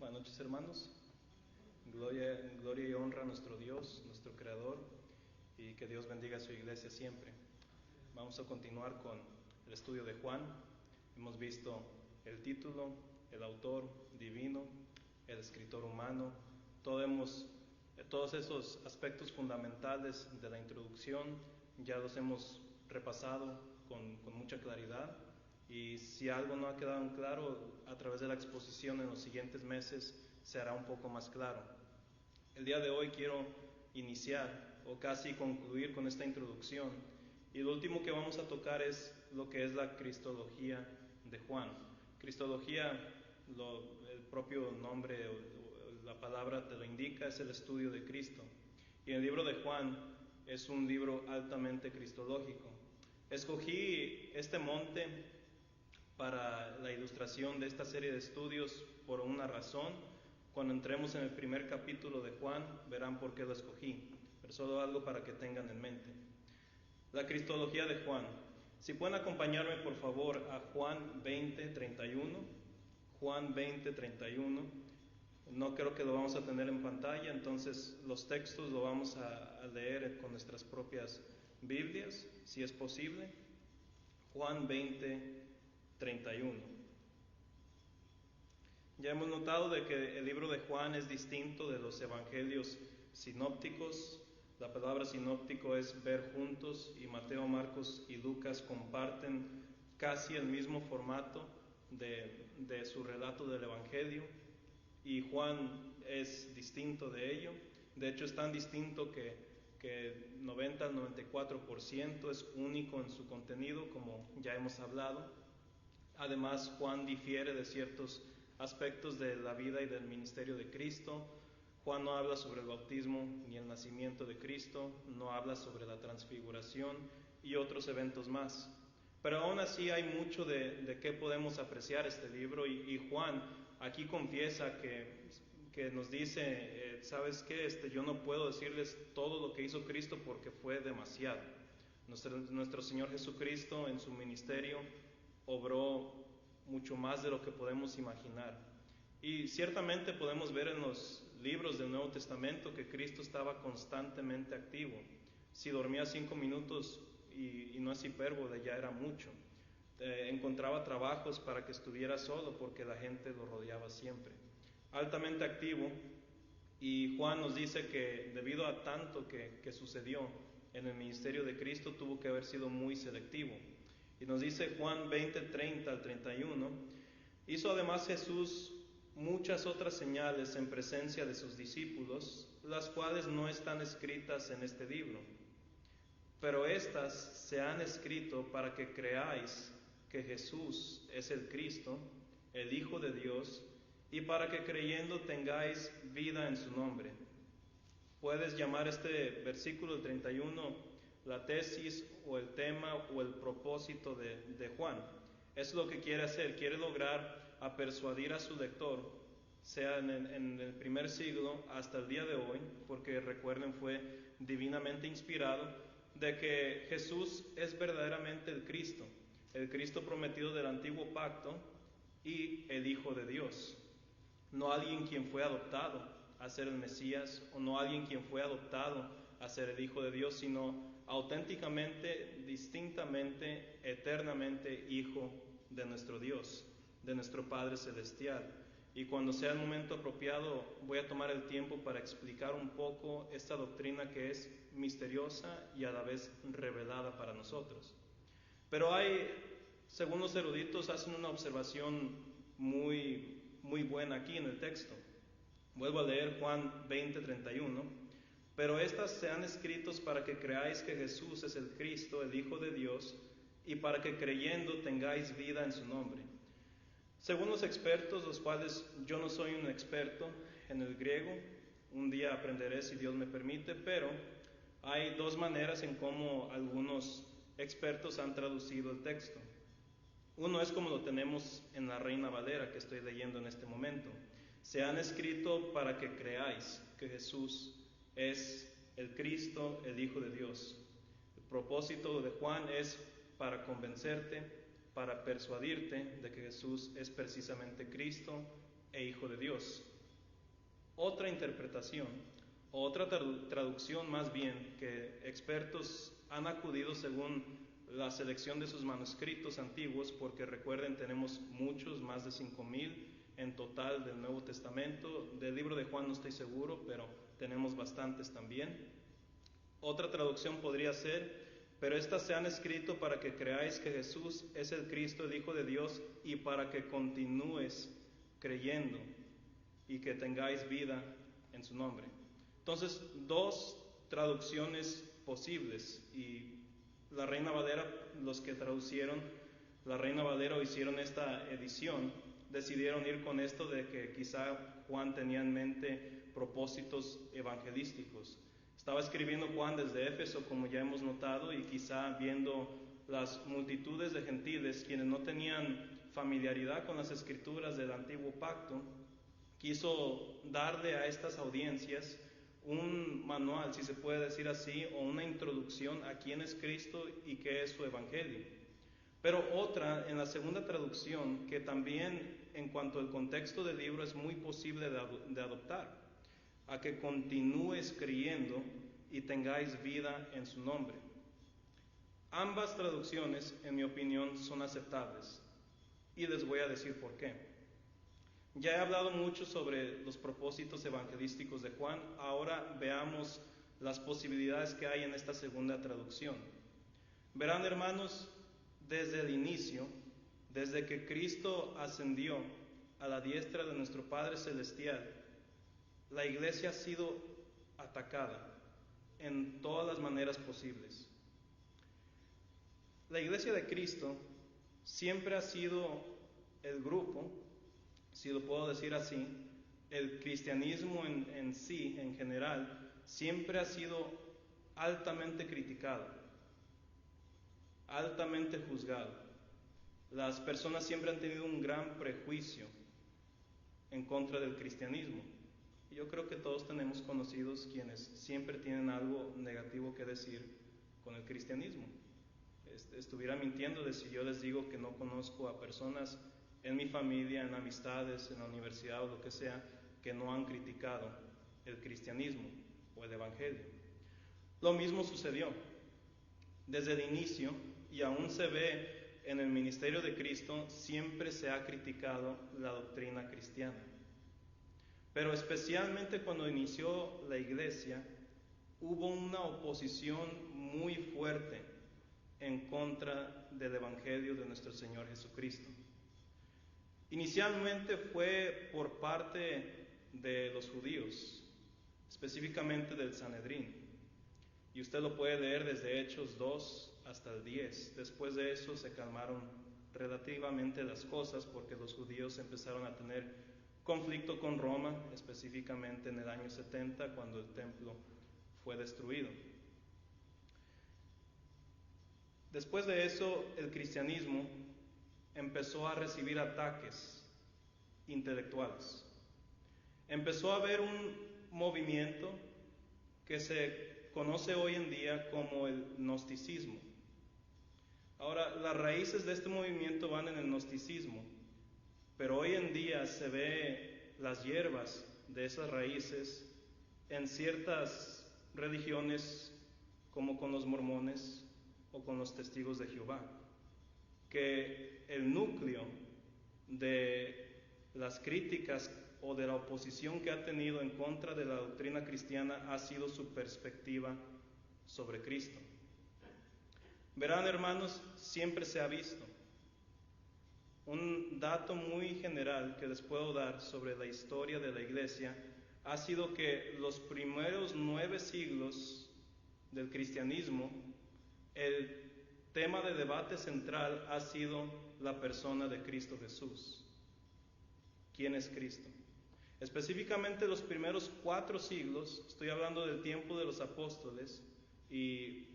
Buenas noches, hermanos. Gloria y honra a nuestro Dios, nuestro Creador, y que Dios bendiga a su iglesia siempre. Vamos a continuar con el estudio de Juan. Hemos visto el título, el autor divino, el escritor humano. Todos esos aspectos fundamentales de la introducción ya los hemos repasado con mucha claridad. Y si algo no ha quedado claro, a través de la exposición en los siguientes meses se hará un poco más claro. El día de hoy quiero iniciar o casi concluir con esta introducción, y lo último que vamos a tocar es lo que es la cristología de Juan. Cristología, el propio nombre o la palabra te lo indica, es el estudio de Cristo. Y el libro de Juan es un libro altamente cristológico. Escogí este monte para la ilustración de esta serie de estudios por una razón. Cuando entremos en el primer capítulo de Juan, verán por qué lo escogí, pero solo algo para que tengan en mente. La cristología de Juan. Si pueden acompañarme por favor a Juan 20:31. Juan 20:31. No creo que lo vamos a tener en pantalla, entonces los textos lo vamos a leer con nuestras propias Biblias, si es posible. Juan 20:31. Ya hemos notado de que el libro de Juan es distinto de los evangelios sinópticos. La palabra sinóptico es ver juntos, y Mateo, Marcos y Lucas comparten casi el mismo formato de su relato del evangelio, y Juan es distinto de ello. De hecho, es tan distinto que 90 al 94% es único en su contenido, como ya hemos hablado. Además, Juan difiere de ciertos aspectos de la vida y del ministerio de Cristo. Juan no habla sobre el bautismo ni el nacimiento de Cristo, no habla sobre la transfiguración y otros eventos más. Pero aún así hay mucho de qué podemos apreciar este libro, y Juan aquí confiesa que nos dice, ¿sabes qué? Yo no puedo decirles todo lo que hizo Cristo porque fue demasiado. Nuestro Señor Jesucristo en su ministerio obró mucho más de lo que podemos imaginar. Y ciertamente podemos ver en los libros del Nuevo Testamento que Cristo estaba constantemente activo. Si dormía 5 minutos, y no es hipérbole, ya era mucho. Encontraba trabajos para que estuviera solo porque la gente lo rodeaba siempre. Altamente activo. Y Juan nos dice que debido a tanto que sucedió en el ministerio de Cristo, tuvo que haber sido muy selectivo. Y nos dice Juan 20:30 al 31, hizo además Jesús muchas otras señales en presencia de sus discípulos, las cuales no están escritas en este libro. Pero estas se han escrito para que creáis que Jesús es el Cristo, el Hijo de Dios, y para que creyendo tengáis vida en su nombre. Puedes llamar este versículo 31 la tesis o el tema o el propósito de Juan. Es lo que quiere hacer, quiere lograr a persuadir a su lector, sea en el primer siglo hasta el día de hoy, porque recuerden fue divinamente inspirado, de que Jesús es verdaderamente el Cristo prometido del antiguo pacto y el Hijo de Dios. No alguien quien fue adoptado a ser el Mesías, o no alguien quien fue adoptado a ser el Hijo de Dios, sino auténticamente, distintamente, eternamente Hijo de nuestro Dios, de nuestro Padre Celestial. Y cuando sea el momento apropiado voy a tomar el tiempo para explicar un poco esta doctrina que es misteriosa y a la vez revelada para nosotros. Pero según los eruditos, hacen una observación muy buena aquí en el texto. Vuelvo a leer Juan 20:31. Pero estas se han escrito para que creáis que Jesús es el Cristo, el Hijo de Dios, y para que creyendo tengáis vida en su nombre. Según los expertos, los cuales yo no soy un experto en el griego, un día aprenderé si Dios me permite, pero hay dos maneras en cómo algunos expertos han traducido el texto. Uno es como lo tenemos en la Reina Valera que estoy leyendo en este momento. Se han escrito para que creáis que Jesús es el Cristo, el Hijo de Dios. El propósito de Juan es para convencerte, para persuadirte de que Jesús es precisamente Cristo, e Hijo de Dios. Otra interpretación, o otra traducción más bien, que expertos han acudido según la selección de sus manuscritos antiguos, porque recuerden, tenemos muchos, más de 5,000 en total del Nuevo Testamento. Del libro de Juan no estoy seguro, pero tenemos bastantes también. Otra traducción podría ser: pero estas se han escrito para que creáis que Jesús es el Cristo, el Hijo de Dios, y para que continúes creyendo y que tengáis vida en su nombre. Entonces, dos traducciones posibles, y la Reina Valera, los que traducieron la Reina Valera o hicieron esta edición, decidieron ir con esto de que quizá Juan tenía en mente propósitos evangelísticos. Estaba escribiendo Juan desde Éfeso, como ya hemos notado, y quizá viendo las multitudes de gentiles quienes no tenían familiaridad con las escrituras del antiguo pacto, quiso darle a estas audiencias un manual, si se puede decir así, o una introducción a quién es Cristo y qué es su evangelio. Pero otra, en la segunda traducción, que también en cuanto al contexto del libro es muy posible de adoptar: a que continúes creyendo y tengáis vida en su nombre. Ambas traducciones, en mi opinión, son aceptables, y les voy a decir por qué. Ya he hablado mucho sobre los propósitos evangelísticos de Juan. Ahora veamos las posibilidades que hay en esta segunda traducción. Verán, hermanos, desde el inicio, desde que Cristo ascendió a la diestra de nuestro Padre Celestial, la iglesia ha sido atacada en todas las maneras posibles. La iglesia de Cristo siempre ha sido el grupo, si lo puedo decir así, el cristianismo en sí, en general, siempre ha sido altamente criticado, altamente juzgado. Las personas siempre han tenido un gran prejuicio en contra del cristianismo. Yo creo que todos tenemos conocidos quienes siempre tienen algo negativo que decir con el cristianismo. Estuviera mintiendo de si yo les digo que no conozco a personas en mi familia, en amistades, en la universidad o lo que sea, que no han criticado el cristianismo o el evangelio. Lo mismo sucedió desde el inicio, y aún se ve en el ministerio de Cristo. Siempre se ha criticado la doctrina cristiana. Pero especialmente cuando inició la iglesia, hubo una oposición muy fuerte en contra del evangelio de nuestro Señor Jesucristo. Inicialmente fue por parte de los judíos, específicamente del Sanedrín. Y usted lo puede leer desde Hechos 2 hasta el 10. Después de eso se calmaron relativamente las cosas, porque los judíos empezaron a tener conflicto con Roma, específicamente en el año 70, cuando el templo fue destruido. Después de eso, el cristianismo empezó a recibir ataques intelectuales. Empezó a haber un movimiento que se conoce hoy en día como el gnosticismo. Ahora, las raíces de este movimiento van en el gnosticismo, pero hoy en día se ve las hierbas de esas raíces en ciertas religiones, como con los mormones o con los testigos de Jehová, que el núcleo de las críticas o de la oposición que ha tenido en contra de la doctrina cristiana ha sido su perspectiva sobre Cristo. Verán, hermanos, siempre se ha visto. Un dato muy general que les puedo dar sobre la historia de la iglesia ha sido que los primeros 9 siglos del cristianismo, el tema de debate central ha sido la persona de Cristo Jesús. ¿Quién es Cristo? Específicamente los primeros 4 siglos, estoy hablando del tiempo de los apóstoles y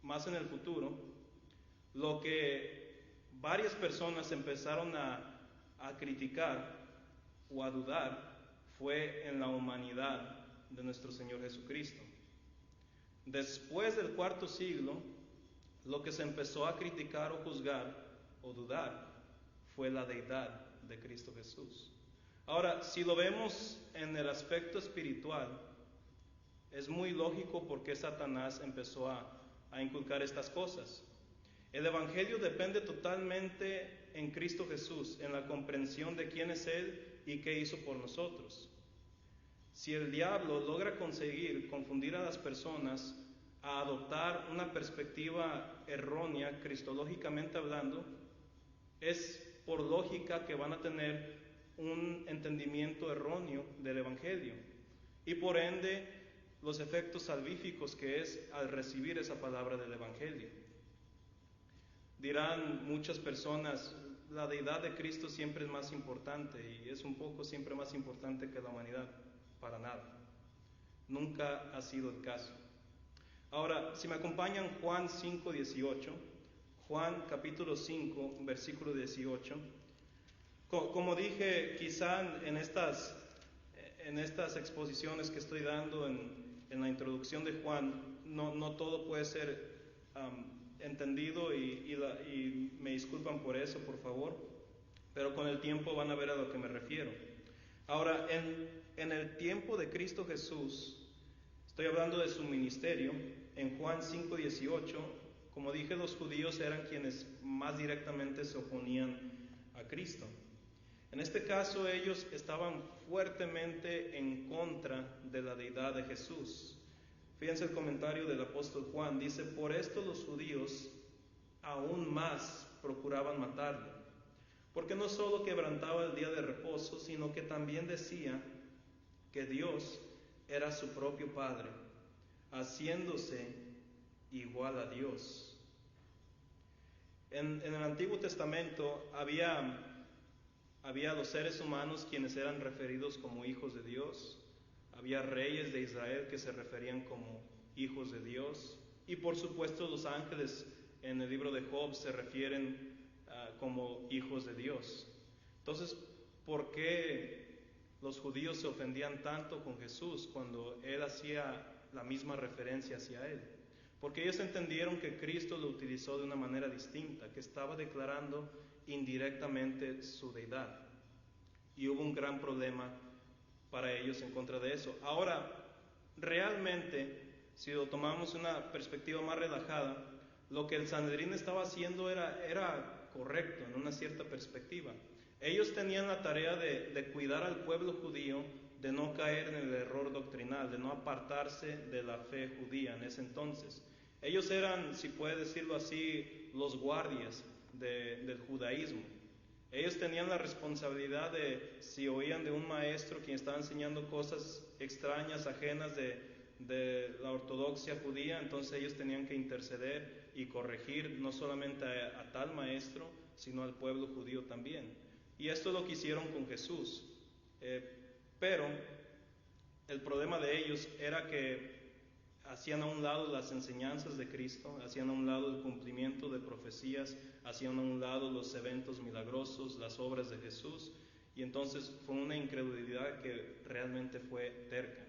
más en el futuro, lo que varias personas empezaron a criticar o a dudar fue en la humanidad de nuestro Señor Jesucristo. Después del 4º siglo, lo que se empezó a criticar o juzgar o dudar fue la deidad de Cristo Jesús. Ahora, si lo vemos en el aspecto espiritual, es muy lógico por qué Satanás empezó a inculcar estas cosas. El Evangelio depende totalmente en Cristo Jesús, en la comprensión de quién es Él y qué hizo por nosotros. Si el diablo logra conseguir confundir a las personas a adoptar una perspectiva errónea, cristológicamente hablando, es por lógica que van a tener un entendimiento erróneo del Evangelio y por ende los efectos salvíficos que es al recibir esa palabra del Evangelio. Dirán muchas personas, la deidad de Cristo siempre es más importante y es un poco siempre más importante que la humanidad. Para nada. Nunca ha sido el caso. Ahora, si me acompañan Juan 5:18, Juan capítulo 5, versículo 18. Como dije, quizá en estas exposiciones que estoy dando en la introducción de Juan, no todo puede ser entendido y me disculpan por eso, por favor, pero con el tiempo van a ver a lo que me refiero. Ahora, en el tiempo de Cristo Jesús, estoy hablando de su ministerio, en Juan 5:18, como dije, los judíos eran quienes más directamente se oponían a Cristo. En este caso, ellos estaban fuertemente en contra de la deidad de Jesús. Fíjense el comentario del apóstol Juan, dice: por esto los judíos aún más procuraban matarlo, porque no solo quebrantaba el día de reposo, sino que también decía que Dios era su propio Padre, haciéndose igual a Dios. En el Antiguo Testamento había los seres humanos quienes eran referidos como hijos de Dios, había reyes de Israel que se referían como hijos de Dios, y por supuesto los ángeles en el libro de Job se refieren como hijos de Dios. Entonces, ¿por qué los judíos se ofendían tanto con Jesús cuando Él hacía la misma referencia hacia Él? Porque ellos entendieron que Cristo lo utilizó de una manera distinta, que estaba declarando indirectamente su deidad. Y hubo un gran problema para ellos en contra de eso. Ahora, realmente, si lo tomamos una perspectiva más relajada, lo que el Sanedrín estaba haciendo era correcto en una cierta perspectiva. Ellos tenían la tarea de cuidar al pueblo judío, de no caer en el error doctrinal, de no apartarse de la fe judía en ese entonces. Ellos eran, si puede decirlo así, los guardias del judaísmo. Ellos tenían la responsabilidad de, si oían de un maestro quien estaba enseñando cosas extrañas, ajenas de la ortodoxia judía, entonces ellos tenían que interceder y corregir no solamente a tal maestro, sino al pueblo judío también. Y esto es lo que hicieron con Jesús. Pero el problema de ellos era que hacían a un lado las enseñanzas de Cristo, hacían a un lado el cumplimiento de profecías, hacían a un lado los eventos milagrosos, las obras de Jesús, y entonces fue una incredulidad que realmente fue terca.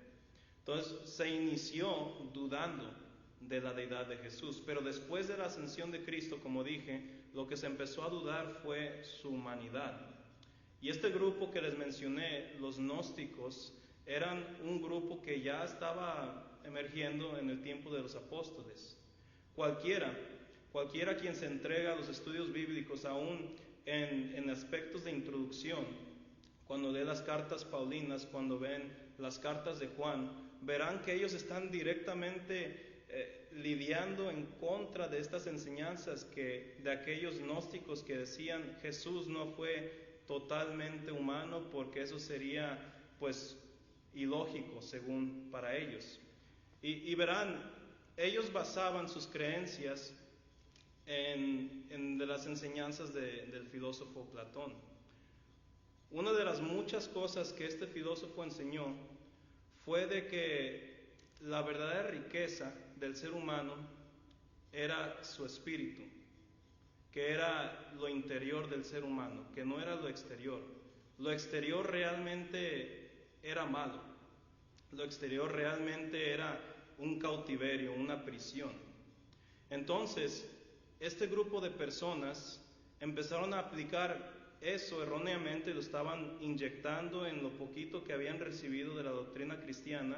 Entonces se inició dudando de la deidad de Jesús, pero después de la ascensión de Cristo, como dije, lo que se empezó a dudar fue su humanidad. Y este grupo que les mencioné, los gnósticos, eran un grupo que ya estaba emergiendo en el tiempo de los apóstoles. Cualquiera quien se entrega a los estudios bíblicos, aún en aspectos de introducción, cuando lee las cartas paulinas, cuando ven las cartas de Juan, verán que ellos están directamente lidiando en contra de estas enseñanzas de aquellos gnósticos que decían Jesús no fue totalmente humano, porque eso sería pues ilógico según para ellos. Y verán, ellos basaban sus creencias de las enseñanzas del filósofo Platón. Una de las muchas cosas que este filósofo enseñó fue de que la verdadera riqueza del ser humano era su espíritu, que era lo interior del ser humano, que no era lo exterior. Lo exterior realmente era malo. Lo exterior realmente era un cautiverio, una prisión. Entonces, este grupo de personas empezaron a aplicar eso erróneamente lo estaban inyectando en lo poquito que habían recibido de la doctrina cristiana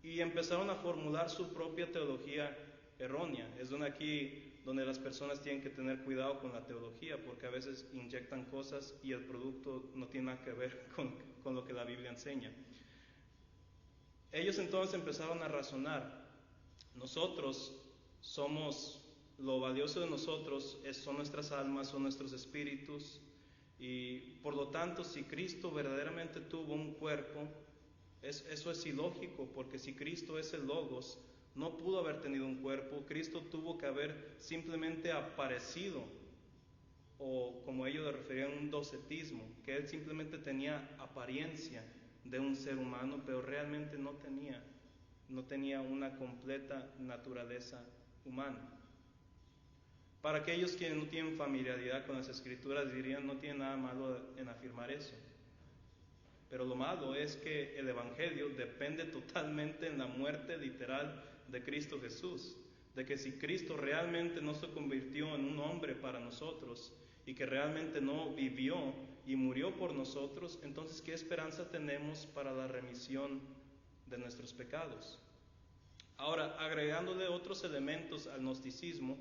y empezaron a formular su propia teología errónea. Es donde las personas tienen que tener cuidado con la teología, porque a veces inyectan cosas y el producto no tiene nada que ver con lo que la Biblia enseña. Ellos entonces empezaron a razonar: nosotros lo valioso de nosotros son nuestras almas, son nuestros espíritus, y por lo tanto, si Cristo verdaderamente tuvo un cuerpo, eso es ilógico, porque si Cristo es el Logos, no pudo haber tenido un cuerpo. Cristo tuvo que haber simplemente aparecido, o como ellos le referían, un docetismo, que Él simplemente tenía apariencia de un ser humano, pero realmente no tenía una completa naturaleza humana. Para aquellos que no tienen familiaridad con las Escrituras dirían: no tiene nada malo en afirmar eso. Pero lo malo es que el Evangelio depende totalmente en la muerte literal de Cristo Jesús. De que si Cristo realmente no se convirtió en un hombre para nosotros y que realmente no vivió y murió por nosotros, entonces ¿qué esperanza tenemos para la remisión de nuestros pecados? Ahora, agregándole otros elementos al gnosticismo,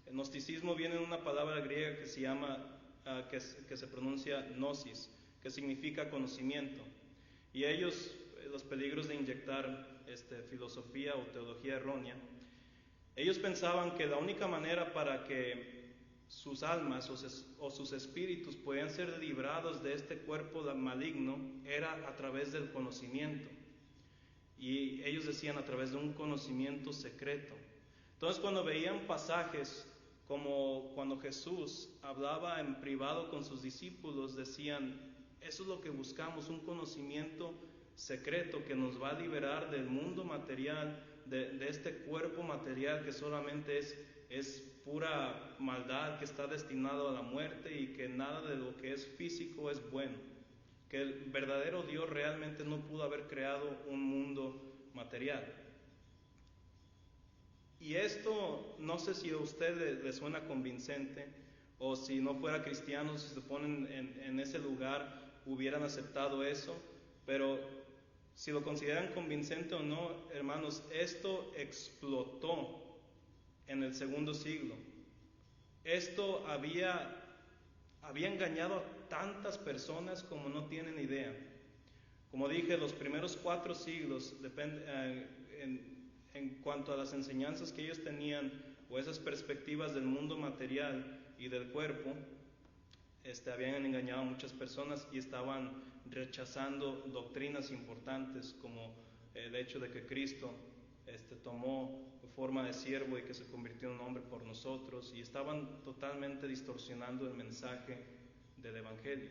el gnosticismo viene de una palabra griega que se llama, que se pronuncia gnosis, que significa conocimiento. Y ellos, los peligros de inyectar filosofía o teología errónea, ellos pensaban que la única manera para que sus almas o sus espíritus podían ser librados de este cuerpo maligno era a través del conocimiento. Y ellos decían: a través de un conocimiento secreto. Entonces, cuando veían pasajes como cuando Jesús hablaba en privado con sus discípulos, decían: eso es lo que buscamos, un conocimiento secreto que nos va a liberar del mundo material, de este cuerpo material que solamente es pura maldad, que está destinado a la muerte y que nada de lo que es físico es bueno. Que el verdadero Dios realmente no pudo haber creado un mundo material. Y esto, no sé si a usted le suena convincente, o si no fuera cristiano, si se ponen en ese lugar, hubieran aceptado eso, pero si lo consideran convincente o no, hermanos, esto explotó en el segundo siglo. Esto había engañado a tantas personas como no tienen idea. Como dije, los primeros 4 siglos, en cuanto a las enseñanzas que ellos tenían, o esas perspectivas del mundo material y del cuerpo, habían engañado a muchas personas y estaban rechazando doctrinas importantes, como el hecho de que Cristo tomó forma de siervo y que se convirtió en un hombre por nosotros, y estaban totalmente distorsionando el mensaje del Evangelio.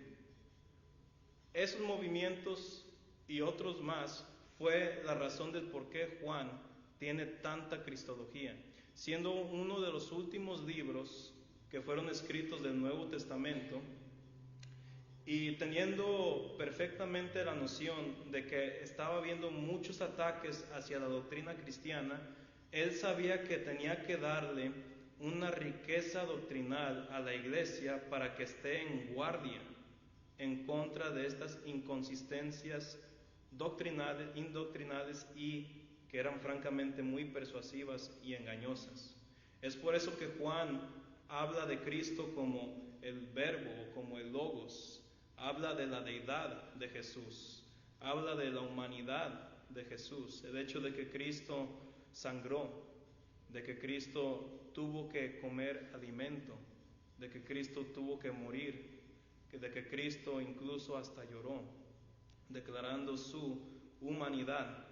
Esos movimientos y otros más fue la razón del por qué Juan tiene tanta cristología, siendo uno de los últimos libros que fueron escritos del Nuevo Testamento, y teniendo perfectamente la noción de que estaba habiendo muchos ataques hacia la doctrina cristiana, él sabía que tenía que darle una riqueza doctrinal a la iglesia para que esté en guardia en contra de estas inconsistencias indoctrinales y que eran francamente muy persuasivas y engañosas. Es por eso que Juan habla de Cristo como el Verbo o como el Logos, habla de la deidad de Jesús, habla de la humanidad de Jesús, el hecho de que Cristo sangró, de que Cristo tuvo que comer alimento, de que Cristo tuvo que morir, de que Cristo incluso hasta lloró, declarando su humanidad.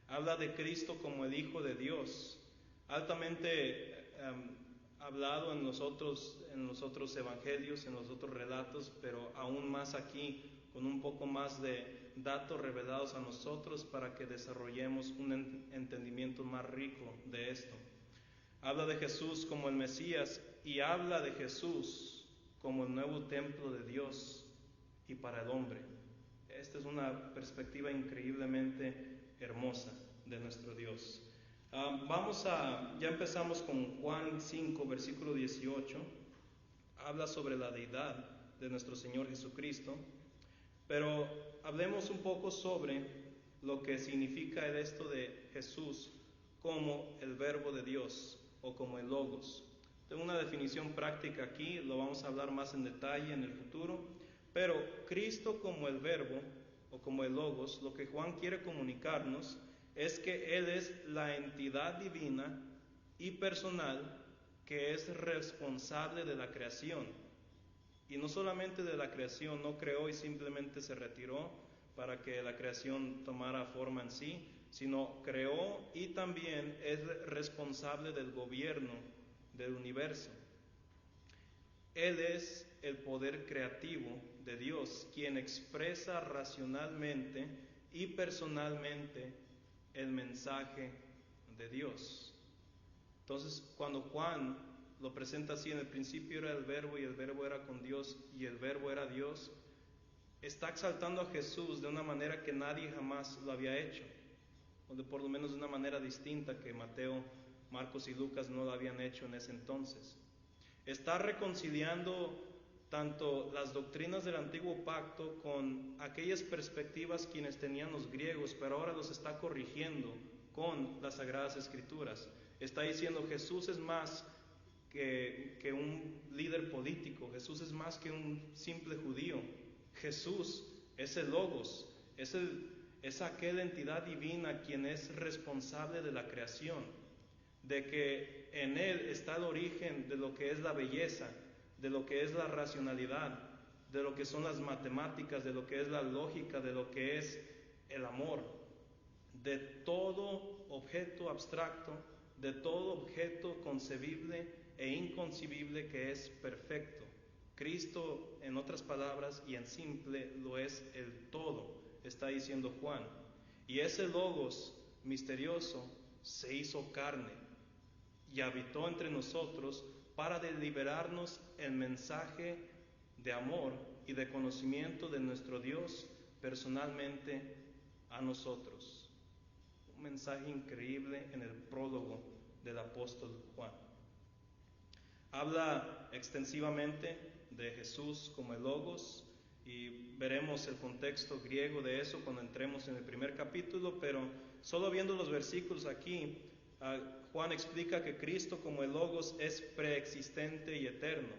Habla de Cristo como el Hijo de Dios, altamente hablado en los otros evangelios, en los otros relatos, pero aún más aquí, con un poco más de datos revelados a nosotros para que desarrollemos un entendimiento más rico de esto. Habla de Jesús como el Mesías y habla de Jesús como el nuevo templo de Dios y para el hombre. Esta es una perspectiva increíblemente hermosa de nuestro Dios. Ya empezamos con Juan 5, versículo 18. Habla sobre la deidad de nuestro Señor Jesucristo. Pero hablemos un poco sobre lo que significa esto de Jesús como el Verbo de Dios o como el Logos. Tengo una definición práctica aquí, lo vamos a hablar más en detalle en el futuro, pero Cristo como el Verbo o como el Logos, lo que Juan quiere comunicarnos es que Él es la entidad divina y personal que es responsable de la creación. Y no solamente de la creación, no creó y simplemente se retiró para que la creación tomara forma en sí, sino creó y también es responsable del gobierno del universo. Él es el poder creativo de Dios, quien expresa racionalmente y personalmente el mensaje de Dios. Entonces, cuando Juan lo presenta así, en el principio era el Verbo y el Verbo era con Dios y el Verbo era Dios, está exaltando a Jesús de una manera que nadie jamás lo había hecho, o de por lo menos de una manera distinta que Mateo, Marcos y Lucas no lo habían hecho en ese entonces. Está reconciliando tanto las doctrinas del antiguo pacto con aquellas perspectivas quienes tenían los griegos, pero ahora los está corrigiendo con las Sagradas Escrituras. Está diciendo Jesús es más que un líder político, Jesús es más que un simple judío, Jesús es el Logos, es aquella entidad divina quien es responsable de la creación, de que en Él está el origen de lo que es la belleza, de lo que es la racionalidad, de lo que son las matemáticas, de lo que es la lógica, de lo que es el amor, de todo objeto abstracto, de todo objeto concebible e inconcebible que es perfecto. Cristo, en otras palabras y en simple, lo es el todo, está diciendo Juan. Y ese Logos misterioso se hizo carne y habitó entre nosotros para deliberarnos el mensaje de amor y de conocimiento de nuestro Dios personalmente a nosotros. Un mensaje increíble en el prólogo del apóstol Juan. Habla extensivamente de Jesús como el Logos y veremos el contexto griego de eso cuando entremos en el primer capítulo, pero solo viendo los versículos aquí, Juan explica que Cristo como el Logos es preexistente y eterno.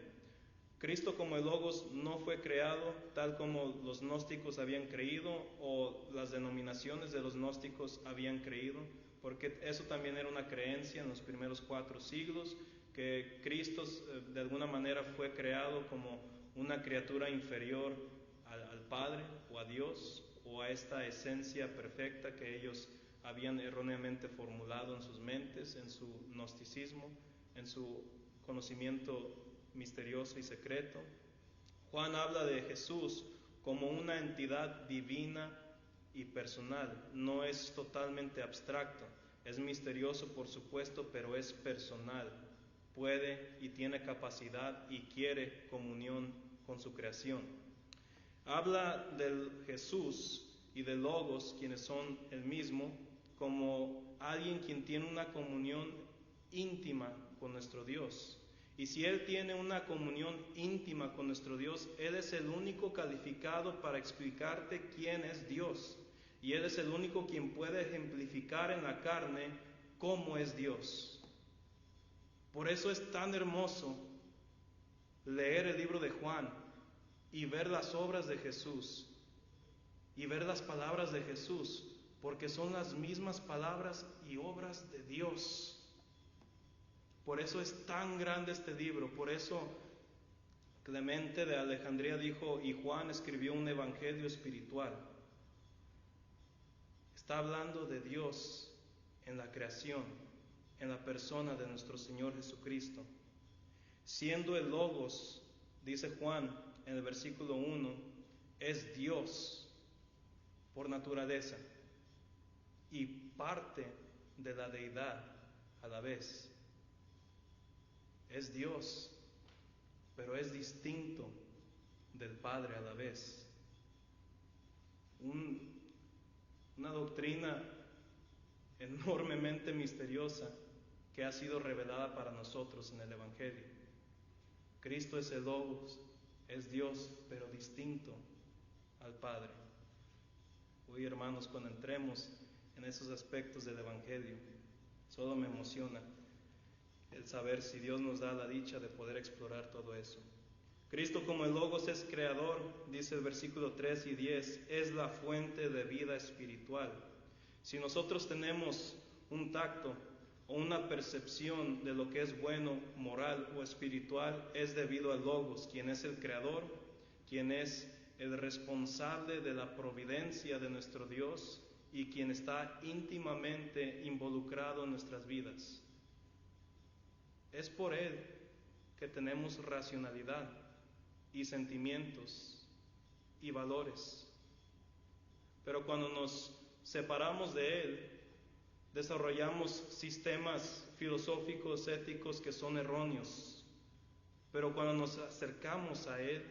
Cristo como el Logos no fue creado tal como los gnósticos habían creído o las denominaciones de los gnósticos habían creído, porque eso también era una creencia en los primeros 4 siglos, que Cristo de alguna manera fue creado como una criatura inferior al Padre o a Dios o a esta esencia perfecta que ellos habían erróneamente formulado en sus mentes, en su gnosticismo, en su conocimiento misterioso y secreto. Juan habla de Jesús como una entidad divina y personal, no es totalmente abstracto, es misterioso por supuesto, pero es personal, puede y tiene capacidad y quiere comunión con su creación. Habla del Jesús y del Logos, quienes son el mismo, como alguien quien tiene una comunión íntima con nuestro Dios. Y si Él tiene una comunión íntima con nuestro Dios, Él es el único calificado para explicarte quién es Dios. Y Él es el único quien puede ejemplificar en la carne cómo es Dios. Por eso es tan hermoso leer el libro de Juan y ver las obras de Jesús y ver las palabras de Jesús, porque son las mismas palabras y obras de Dios. Por eso es tan grande este libro, por eso Clemente de Alejandría dijo, y Juan escribió un evangelio espiritual. Está hablando de Dios en la creación, en la persona de nuestro Señor Jesucristo. Siendo el Logos, dice Juan en el versículo 1, es Dios por naturaleza y parte de la deidad a la vez. Es Dios, pero es distinto del Padre a la vez. Una doctrina enormemente misteriosa que ha sido revelada para nosotros en el Evangelio. Cristo es el Logos, Es Dios, pero distinto al Padre. Hoy, hermanos, cuando entremos en esos aspectos del Evangelio, solo me emociona el saber si Dios nos da la dicha de poder explorar todo eso. Cristo como el Logos es creador, dice el versículo 3 y 10, es la fuente de vida espiritual. Si nosotros tenemos un tacto o una percepción de lo que es bueno, moral o espiritual, es debido al Logos, quien es el creador, quien es el responsable de la providencia de nuestro Dios y quien está íntimamente involucrado en nuestras vidas. Es por Él que tenemos racionalidad y sentimientos y valores. Pero cuando nos separamos de Él, desarrollamos sistemas filosóficos, éticos que son erróneos. Pero cuando nos acercamos a Él,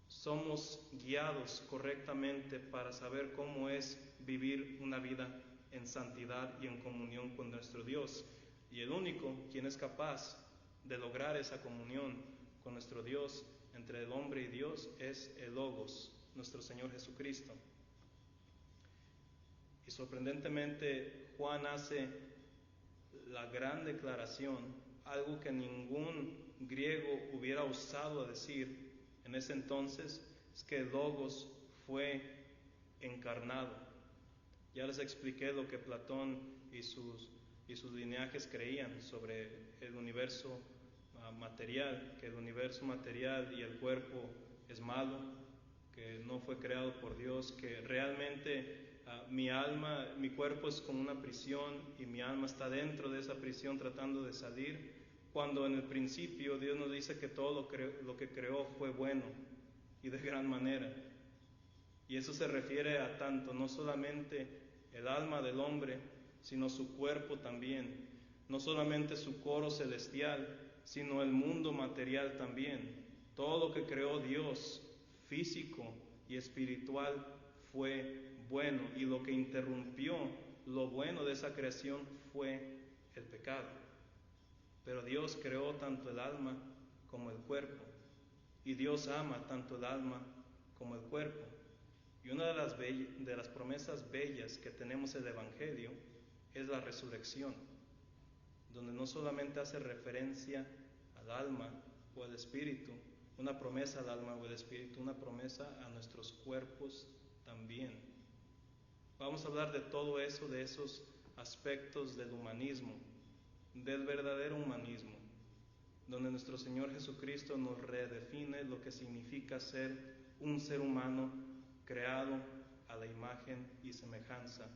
somos guiados correctamente para saber cómo es vivir una vida en santidad y en comunión con nuestro Dios. Y el único quien es capaz de lograr esa comunión con nuestro Dios, entre el hombre y Dios, es el Logos, nuestro Señor Jesucristo. Y sorprendentemente Juan hace la gran declaración, algo que ningún griego hubiera osado decir en ese entonces, es que el Logos fue encarnado. Ya les expliqué lo que Platón y sus lineajes creían sobre el universo material, que el universo material y el cuerpo es malo, que no fue creado por Dios, que realmente mi cuerpo es como una prisión y mi alma está dentro de esa prisión tratando de salir, cuando en el principio Dios nos dice que todo lo que creó fue bueno y de gran manera. Y eso se refiere a tanto, no solamente el alma del hombre, sino su cuerpo también, no solamente su coro celestial, sino el mundo material también. Todo lo que creó Dios, físico y espiritual, fue bueno, y lo que interrumpió lo bueno de esa creación fue el pecado. Pero Dios creó tanto el alma como el cuerpo, y Dios ama tanto el alma como el cuerpo. Y una de las promesas bellas que tenemos en el Evangelio es la resurrección, donde no solamente hace referencia al alma o al espíritu, una promesa al alma o al espíritu, una promesa a nuestros cuerpos también. Vamos a hablar de todo eso, de esos aspectos del humanismo, del verdadero humanismo, donde nuestro Señor Jesucristo nos redefine lo que significa ser un ser humano creado a la imagen y semejanza